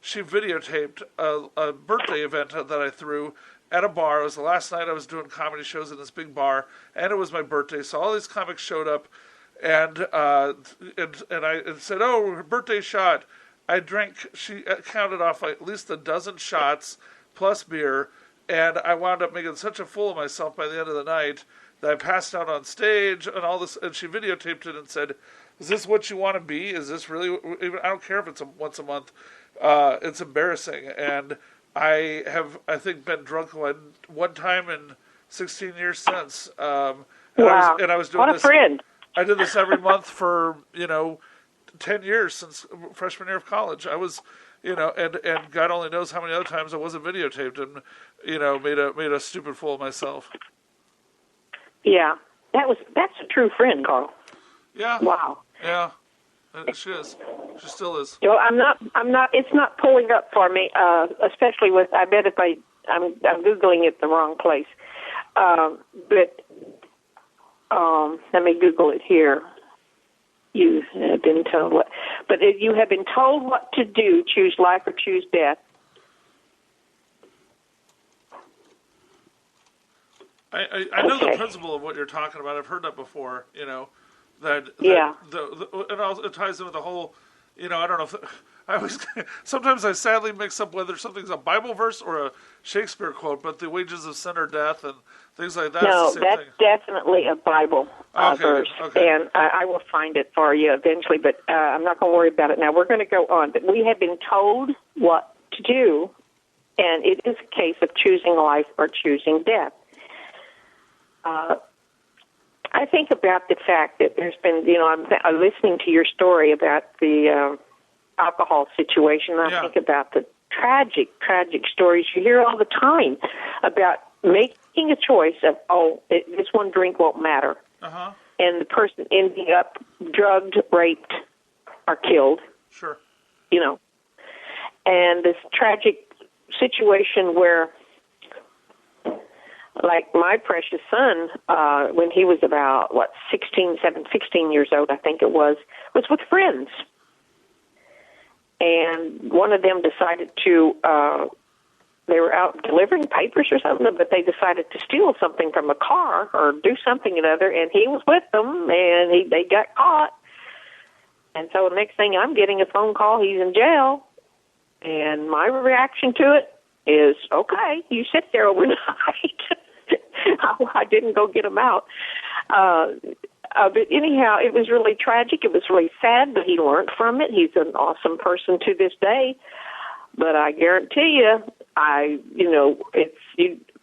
she videotaped a birthday event that I threw at a bar. It was the last night I was doing comedy shows in this big bar, and it was my birthday. So all these comics showed up, and I said, "Oh, her birthday shot." I drank. She counted off like at least a dozen shots plus beer, and I wound up making such a fool of myself by the end of the night that I passed out on stage and all this. And she videotaped it and said, "Is this what you want to be? Is this really? I don't care if it's once a month. It's embarrassing." And I have, I think, been drunk one time in 16 years since. Wow! I was doing what a this. Friend! I did this every month for 10 years since freshman year of college. I was, and God only knows how many other times I wasn't videotaped and, made a stupid fool of myself. Yeah, that's a true friend, Carl. Yeah. Wow. Yeah. She is. She still is. Well, I'm not. It's not pulling up for me. Especially with. I bet if I'm googling it the wrong place. But let me Google it here. You have been told what, but if you have been told what to do, choose life or choose death. I know the principle of what you're talking about. I've heard that before. Yeah. And also it ties in with the whole. I don't know if I always. Sometimes I sadly mix up whether something's a Bible verse or a Shakespeare quote. But the wages of sin are death and things like that. No, it's the same that's thing. Definitely a Bible verse, okay. And I will find it for you eventually. But I'm not going to worry about it now. We're going to go on. But we have been told what to do, and it is a case of choosing life or choosing death. I think about the fact that there's been, I'm listening to your story about the alcohol situation. And I think about the tragic stories you hear all the time about making a choice of, this one drink won't matter. Uh-huh. And the person ending up drugged, raped, or killed. Sure. And this tragic situation where, like my precious son, when he was about, 16 years old, I think it was with friends. And one of them decided to, they were out delivering papers or something, but they decided to steal something from a car or do something or other, and he was with them, and they got caught. And so the next thing I'm getting a phone call, he's in jail. And my reaction to it is, okay, you sit there overnight. I didn't go get him out. But anyhow, it was really tragic. It was really sad, but he learned from it. He's an awesome person to this day. But I guarantee you,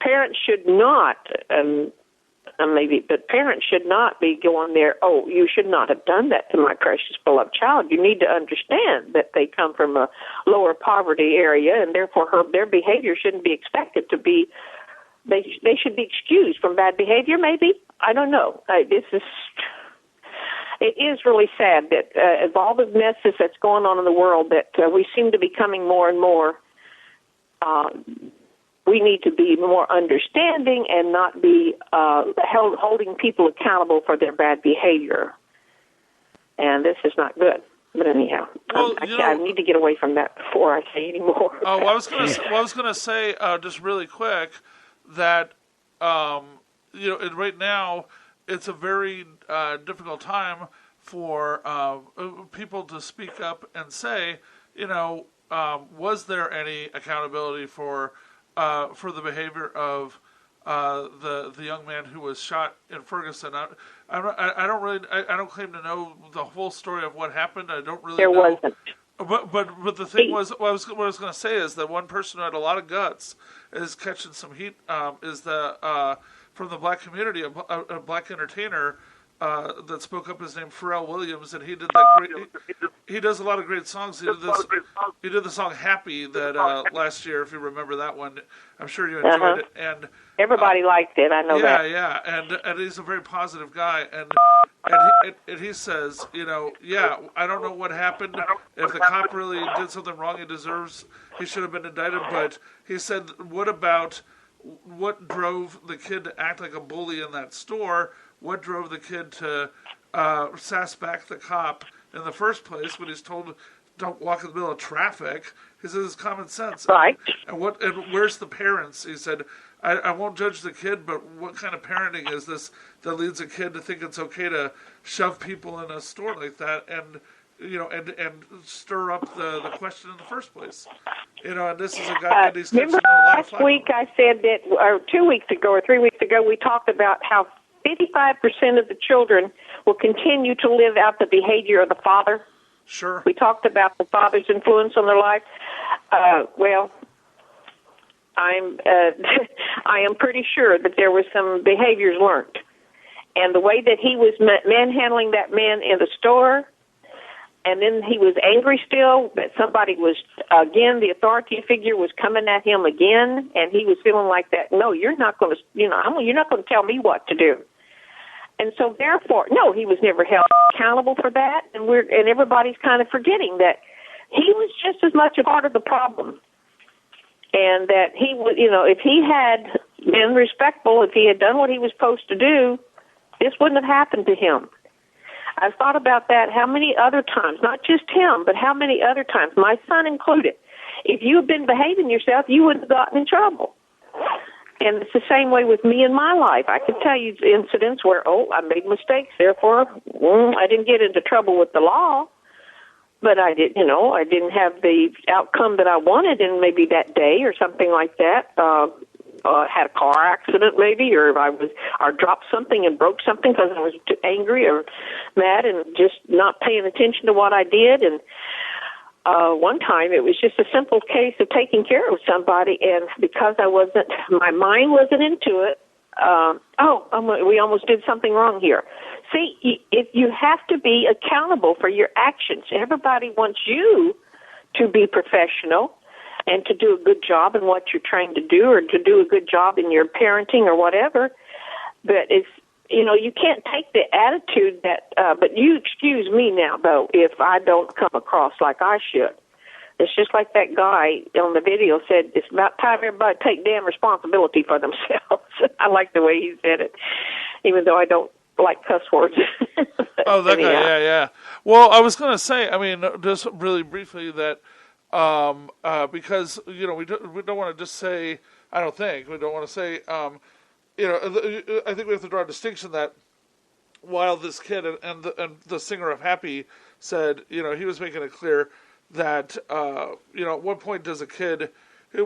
parents should not, but parents should not be going there, oh, you should not have done that to my precious beloved child. You need to understand that they come from a lower poverty area, and therefore their behavior shouldn't be expected to be. They should be excused from bad behavior, maybe? I don't know. It is really sad that of all the messes that's going on in the world, that we seem to be becoming more and more, we need to be more understanding and not be holding people accountable for their bad behavior. And this is not good. But anyhow, I need to get away from that before I say any more. Oh, I was going to say just really quick that right now it's a very difficult time for people to speak up and say, was there any accountability for the behavior of the young man who was shot in Ferguson? I don't claim to know the whole story of what happened. I don't really. There know. wasn't. But the thing was, what I was going to say is that one person who had a lot of guts is catching some heat. Is from the black community, a black entertainer that spoke up. His name Pharrell Williams, and he did that great. He does a lot of great songs. He did the song "Happy" that last year, if you remember that one. I'm sure you enjoyed it, and everybody liked it. I know that. Yeah, and he's a very positive guy, and he says, I don't know what happened. If the cop really did something wrong, he should have been indicted. But he said, what drove the kid to act like a bully in that store? What drove the kid to sass back the cop in the first place when he's told don't walk in the middle of traffic. He says it's common sense. Right. And where's the parents? He said, I won't judge the kid, but what kind of parenting is this that leads a kid to think it's okay to shove people in a store like that and stir up the question in the first place? And this is a guy that he's remember last week I said that, or 2 weeks ago or 3 weeks ago, we talked about how 55% of the children will continue to live out the behavior of the father. Sure. We talked about the father's influence on their life. Well, I am pretty sure that there was some behaviors learned. And the way that he was manhandling that man in the store, and then he was angry still that somebody was, again, the authority figure was coming at him again, and he was feeling like that, no, you're not going to, you're not going to tell me what to do. And so therefore, no, he was never held accountable for that, and everybody's kind of forgetting that he was just as much a part of the problem. And that he would, if he had been respectful, if he had done what he was supposed to do, this wouldn't have happened to him. I've thought about that how many other times, not just him, but how many other times, my son included. If you had been behaving yourself, you wouldn't have gotten in trouble. And it's the same way with me in my life. I can tell you incidents where, I made mistakes, therefore I didn't get into trouble with the law. But I didn't have the outcome that I wanted in maybe that day or something like that. Had a car accident maybe, or I dropped something and broke something because I was too angry or mad and just not paying attention to what I did. And one time it was just a simple case of taking care of somebody, and because my mind wasn't into it, we almost did something wrong here. See, if you have to be accountable for your actions. Everybody wants you to be professional and to do a good job in what you're trying to do, or to do a good job in your parenting or whatever. But you can't take the attitude that, but you excuse me now, though, if I don't come across like I should. It's just like that guy on the video said, it's about time everybody take damn responsibility for themselves. I like the way he said it, even though I don't like cuss words. Oh, that guy, yeah. Well, I was going to say, just really briefly that because, we don't want to just say, I don't think, we don't want to say, I think we have to draw a distinction that while this kid and the singer of Happy said, he was making it clear that, at what point does a kid, they're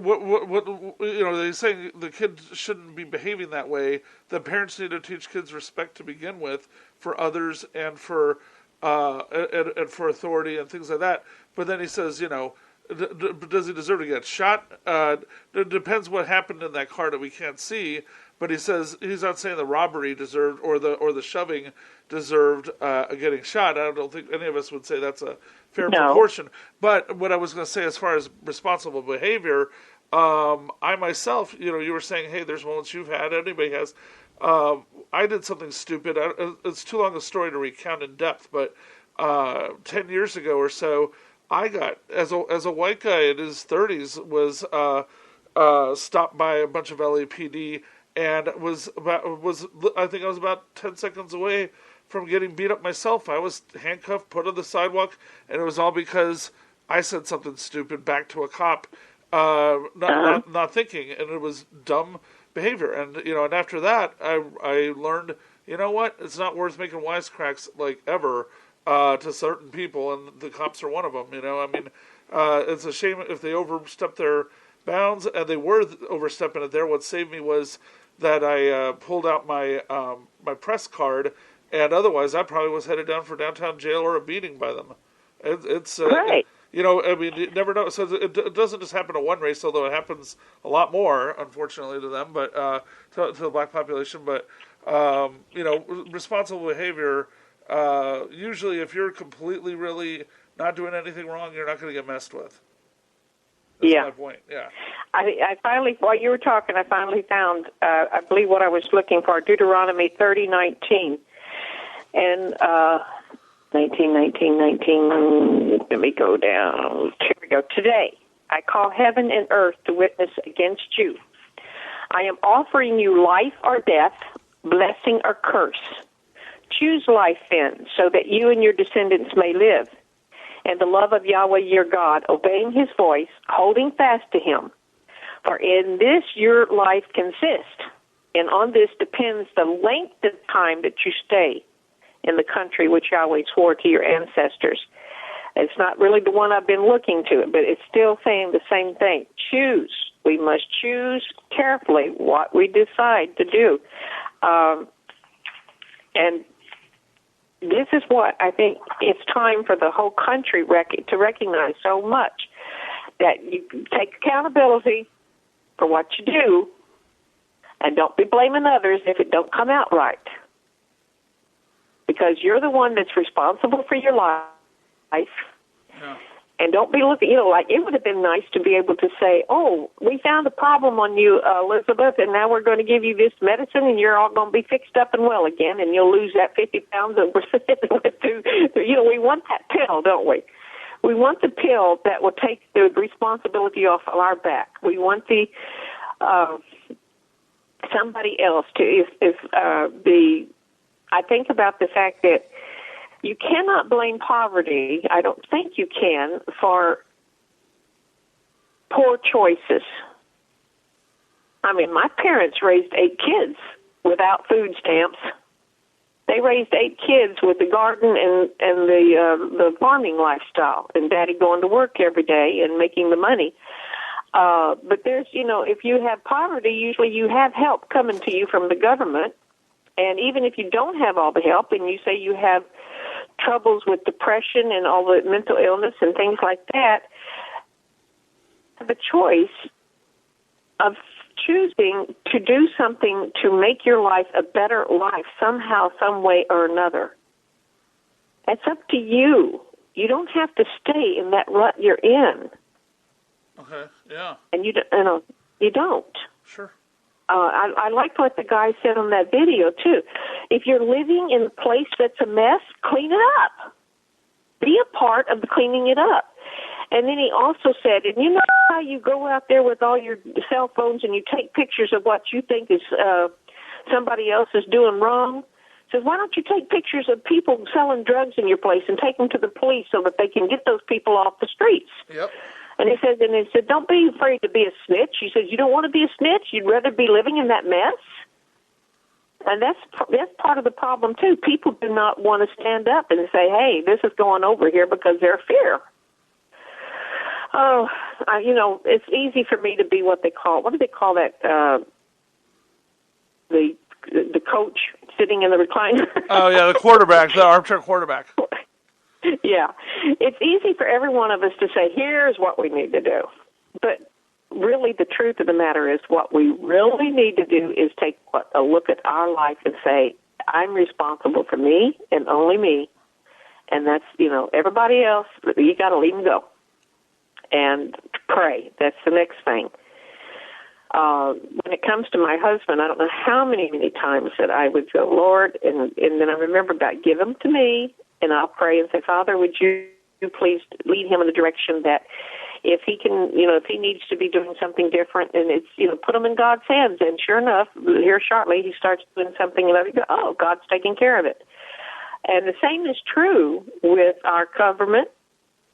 saying the kid shouldn't be behaving that way. The parents need to teach kids respect to begin with for others and for authority and things like that. But then he says, does he deserve to get shot? It depends what happened in that car that we can't see. But he says he's not saying the robbery deserved or the shoving deserved getting shot. I don't think any of us would say that's a fair proportion. But what I was going to say as far as responsible behavior, I myself, you were saying, hey, there's moments you've had, anybody has. I did something stupid. It's too long a story to recount in depth, but 10 years ago or so, I got, as a white guy in his 30s, was stopped by a bunch of LAPD, and I think I was about 10 seconds away from getting beat up myself. I was handcuffed, put on the sidewalk, and it was all because I said something stupid back to a cop, not thinking, and it was dumb behavior. And and after that, I learned, what, it's not worth making wisecracks ever to certain people, and the cops are one of them. It's a shame if they overstep their bounds, and they were overstepping it there. What saved me was that I pulled out my my press card, and otherwise I probably was headed down for downtown jail or a beating by them. It's right. You never know. So it doesn't just happen to one race, although it happens a lot more, unfortunately, to them, but to the black population. But responsible behavior. Usually, if you're completely, really not doing anything wrong, you're not going to get messed with. That's my point. Yeah. I finally, while you were talking, I finally found, I believe what I was looking for, Deuteronomy 30:19. And 19. Let me go down. Here we go. Today, I call heaven and earth to witness against you. I am offering you life or death, blessing or curse. Choose life then, so that you and your descendants may live, and the love of Yahweh your God, obeying his voice, holding fast to him. For in this your life consists, and on this depends the length of time that you stay in the country which Yahweh swore to your ancestors. It's not really the one I've been looking to, but it's still saying the same thing. Choose. We must choose carefully what we decide to do. And this is what I think it's time for the whole country to recognize so much, that you take accountability for what you do, and don't be blaming others if it don't come out right. Because you're the one that's responsible for your life. Yeah. And don't be looking, like it would have been nice to be able to say, oh, we found a problem on you, Elizabeth, and now we're going to give you this medicine, and you're all going to be fixed up and well again, and you'll lose that 50 pounds that we're sitting with. We want that pill, don't we? We want the pill that will take the responsibility off of our back. We want the somebody else to, I think about the fact that you cannot blame poverty, I don't think you can, for poor choices. I mean, my parents raised 8 kids without food stamps. They raised 8 kids with the garden and the farming lifestyle, and Daddy going to work every day and making the money. But there's, if you have poverty, usually you have help coming to you from the government. And even if you don't have all the help and you say you have troubles with depression and all the mental illness and things like that, the choice of choosing to do something to make your life a better life somehow, some way or another. It's up to you. You don't have to stay in that rut you're in. Okay, yeah. And you don't. Sure. I liked what the guy said on that video, too. If you're living in a place that's a mess, clean it up. Be a part of the cleaning it up. And then he also said, and you know how you go out there with all your cell phones and you take pictures of what you think is somebody else is doing wrong? He says, why don't you take pictures of people selling drugs in your place and take them to the police so that they can get those people off the streets? Yep. And he said, don't be afraid to be a snitch. He says, you don't want to be a snitch? You'd rather be living in that mess? And that's part of the problem, too. People do not want to stand up and say, hey, this is going over here because they're fear. Oh, it's easy for me to be what do they call that, the coach sitting in the recliner? Oh, yeah, the quarterback, the armchair quarterback. Yeah. It's easy for every one of us to say, here's what we need to do. But really the truth of the matter is what we really need to do is take a look at our life and say, I'm responsible for me and only me. And that's, everybody else, you got to leave them go. And pray. That's the next thing. When it comes to my husband, I don't know how many times that I would go, Lord, and then I remember about give him to me, and I'll pray and say, Father, would you please lead him in the direction that if he can, if he needs to be doing something different, and it's, put him in God's hands. And sure enough, here shortly, he starts doing something, and I go, oh, God's taking care of it. And the same is true with our government,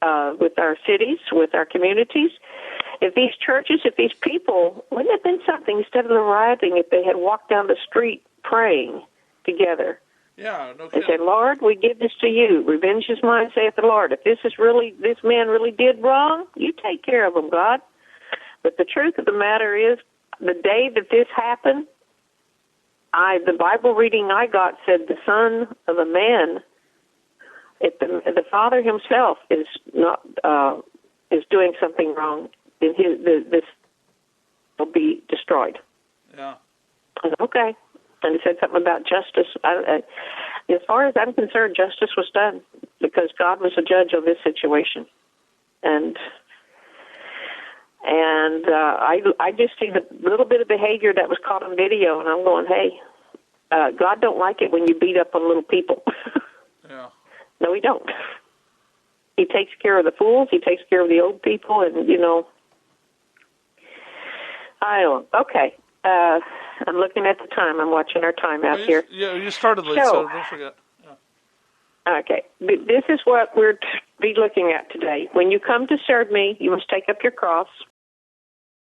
with our cities, with our communities. If these churches, if these people, wouldn't it have been something instead of the rioting if they had walked down the street praying together? Yeah, no kidding. And said, Lord, we give this to you. Revenge is mine, saith the Lord. If this man really did wrong, you take care of him, God. But the truth of the matter is, the day that this happened, the Bible reading I got said the son of a man, if the father himself is not is doing something wrong, then this will be destroyed. Yeah. I said, okay. And he said something about justice. As far as I'm concerned, justice was done because God was the judge of this situation. And I just see the little bit of behavior that was caught on video, and I'm going, hey, God don't like it when you beat up on little people. Yeah. No, he don't. He takes care of the fools. He takes care of the old people, and, I don't know. Okay. I'm looking at the time. I'm watching our time out here. Yeah, you started late, so don't forget. Yeah. Okay. This is what we're be looking at today. When you come to serve me, you must take up your cross